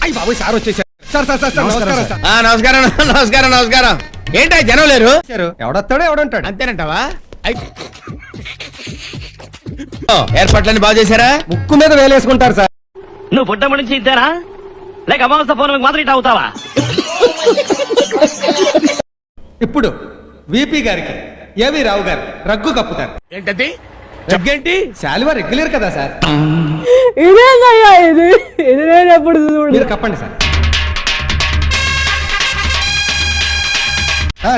అయ్యి బాబు సార్ వచ్చేసారు. Sir sir sir నమస్కారం సార్. నమస్కారం నమస్కారం నమస్కారం. ఏంటా జనం లేరు? ఎవడొస్తాడో ఎవడుంటాడు అంతేనంటావా? ఏర్పాట్లన్నీ బాగా చేశారా? ముక్కు మీద వేలేసుకుంటారు సార్. నువ్వు పుట్టమ నుంచి ఇద్దారా లేక అమావాస పౌర్ణమికి మాత్రం ఇట్లా అవుతావా? ఇప్పుడు విపి గారికి ఏవి రావు గారు రగ్గు కప్పుతారు. ఏంటది రగ్గేంటి? శాలువా రెగ్యులర్ కదా సార్. ఇదేనయ్యా ఇది ఎప్పుడు మీరు కప్పండి సార్.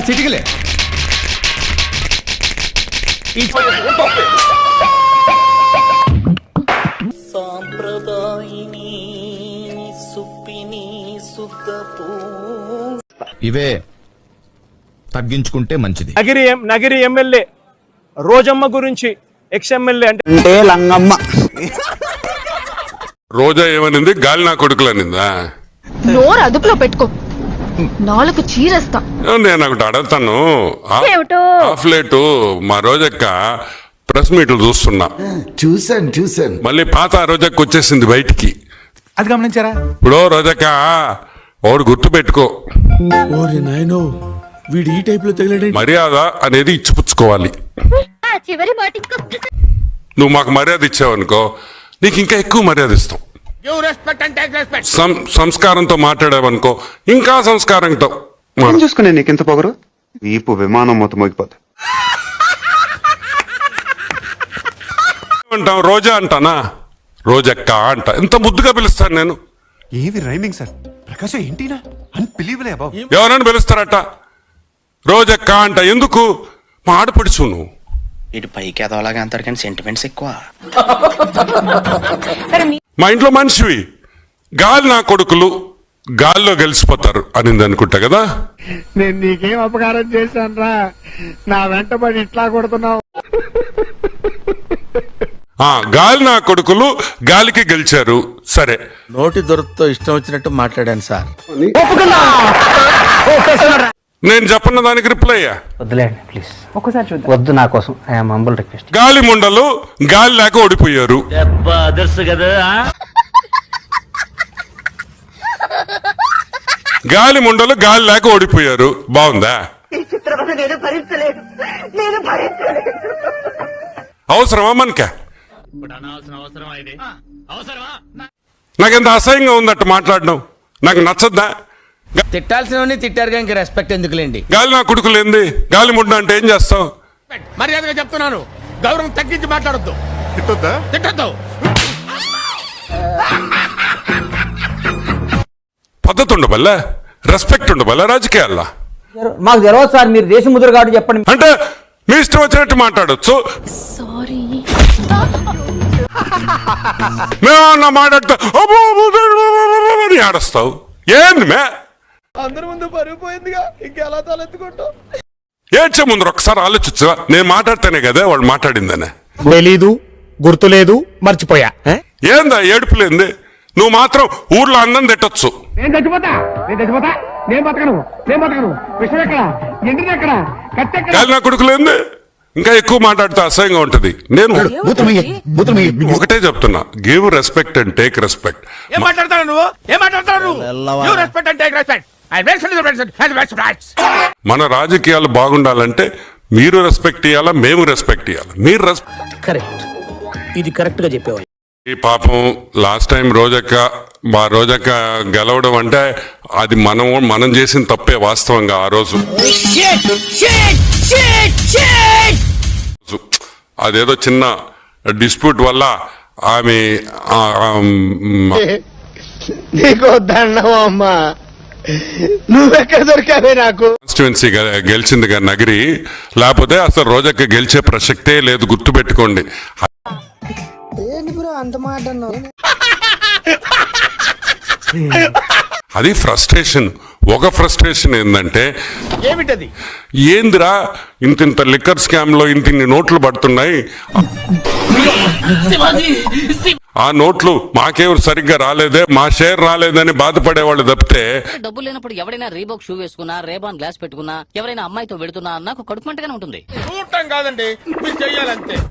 చిటికలే. ఇవే తగ్గించుకుంటే మంచిది. నగిరి ఎమ్మెల్యే రోజమ్మ గురించి ఎక్స్-ఎమ్మెల్యే అంటే లంగమ్మ రోజా ఏమనింది? గాలి నా కొడుకులు అనిందా? నోరు అదుపులో పెట్టుకో, నాలుగు చీరేస్తా. నేను ఒకటి అడుగుతాను. హాఫ్ లేటు మా రోజక్క ప్రెస్ మీట్లు చూస్తున్నా. చూసాను మళ్ళీ పాత రోజక్క వచ్చేసింది బయటికి. అది గమనించారా? ఇప్పుడు రోజక్క ఒకడు గుర్తు పెట్టుకో, వీడు ఈ టైప్ లో తగిలాడు. మర్యాద అనేది ఇచ్చిపుచ్చుకోవాలి. నువ్వు మాకు మర్యాద ఇచ్చావనుకో, నీకు ఇంకా ఎక్కువ మర్యాద ఇస్తాం. సంస్కారంతో మాట్లాడావనుకో, ఇంకా సంస్కారంతో చూసుకునే నీకెంత పొగరు. ఈపు విమానం మొత్తం మోగిపోతుంది. అంటాం రోజా అంటానా? రోజక్క అంట. ఎంత ముద్దుగా పిలుస్తాను నేను. ఏవి రైమింగ్ సార్? ప్రకాశం ఏంటినా అన్బిలీవబుల్ అబౌ. ఎవరైనా పిలుస్తారట రోజక్క అంట. ఎందుకు? మా ఆడపడుచు నువ్వు. ఇటు పైకి ఎదవలాగా అంటారు కానీ సెంటిమెంట్స్ ఎక్కువ. మా ఇంట్లో మనిషివి. గాలి నా కొడుకులు గాల్లో గెలిచిపోతారు అనింది అనుకుంటా కదా. నేను నీకేం అపకారం చేశాను రా, నా వెంటబడి ఇట్లా కొడుతున్నావు. గాలి నా కొడుకులు గాలికి గెలిచారు. సరే, నోటి దొరకతో ఇష్టం వచ్చినట్టు మాట్లాడాను సార్. నేను చెప్పన్న దానికి రిప్లై అయ్యా. వద్దులేండి ప్లీజ్, ఒక్కసారి చూద్దాం. వద్దు, నా కోసం ఐఎమ్ హంబుల్ రిక్వెస్ట్. గాలి ముండలు గాలి లేక ఓడిపోయారు. గాలి ముండలు గాలి లేక ఓడిపోయారు. బాగుందా? అవసరమా మనకా? నాకెంత అసహ్యంగా ఉందట మాట్లాడడం. నాకు నచ్చద్దా? తిట్టాల్సినవన్నీ తిట్టారు కానీ రెస్పెక్ట్ ఎందుకులేండి. గాలి నా కొడుకులు ఏంది? గాలి ముండ అంటే ఏం చేస్తావు? మర్యాదగా చెప్తున్నాను, గౌరవం తగ్గించి మాట్లాడొద్దు. తిట్టొద్దు. పద్ధతి ఉండబల్ల, రెస్పెక్ట్ ఉండబల్ల రాజకీయాల్లో. మాకు తెలియదు సార్, మీరు దేశ ముద్ర కాబట్టి చెప్పండి. అంటే మీ ఇష్టం వచ్చినట్టు మాట్లాడొచ్చు. సారీ. మేమన్నా మాట్లాడతా ఆడస్తావు ఏంది? మే అందరి ముందు పరిగిపోయిందిగా, ఇంకెలా తలెత్తుకుంటావు? ఏడ్చే ముందు ఒకసారి ఆలోచించా. నేను మాట్లాడితేనే కదా వాళ్ళు మాట్లాడిందనే. తెలీదు, గుర్తులేదు, మర్చిపోయా. ఏందా ఏడుపులేంది? నువ్వు మాత్రం ఊర్లో అందం తిట్టొచ్చు. నేను చచ్చిపోతా, నేను బతకను. విషయం ఎక్కడ, ఎండిది ఎక్కడ, కత్తి ఎక్కడ? గాలి నా కొడుకులేంది? ఇంకా ఎక్కువ మాట్లాడితే అసహ్యంగా ఉంటది. నేను ఒకటే చెప్తున్నా, give respect and take respect. ఏం మాట్లాడతావు నువ్వు? You respect and take respect. మన రాజకీయాలు బాగుండాలంటే మీరు రెస్పెక్ట్ ఇవ్వాలా, మేము రెస్పెక్ట్ ఇవ్వాలా. మీరు కరెక్ట్, ఇది కరెక్ట్ గా చెప్పేవా. ఈ పాపం లాస్ట్ టైం మా రోజక్క గెలవడం అంటే అది మనం చేసిన తప్పే వాస్తవంగా. ఆ రోజు అదేదో చిన్న డిస్ప్యూట్ వల్ల ఆమె నువ్వెక్కడ దొరికావే నాకు? కాన్స్టిట్యుయెన్సీ గెలిచింది కదా నగిరి. లేకపోతే అసలు రోజక్క గెలిచే ప్రసక్తే లేదు, గుర్తు పెట్టుకోండి. అది ఫ్రస్ట్రేషన్. ఒక ఫ్రస్ట్రేషన్ ఏంటంటే, ఏమిటది? ఏందిరా ఇంత లిక్కర్ స్కామ్ లో ఇన్ని నోట్లు పడుతున్నాయి, ఆ నోట్లు మాకేవరు సరిగ్గా రాలేదే, మా షేర్ రాలేదని బాధపడేవాళ్ళు తప్పితే, డబ్బులు లేనప్పుడు ఎవరైనా రీబాక్ షూ వేసుకున్నా, రేబాన్ గ్లాస్ పెట్టుకున్నా, ఎవరైనా అమ్మాయితో వెళుతున్నా నాకు కడుపు మంటగానే ఉంటుంది. చూడటం కాదండి, మీరు చెయ్యాలంతే.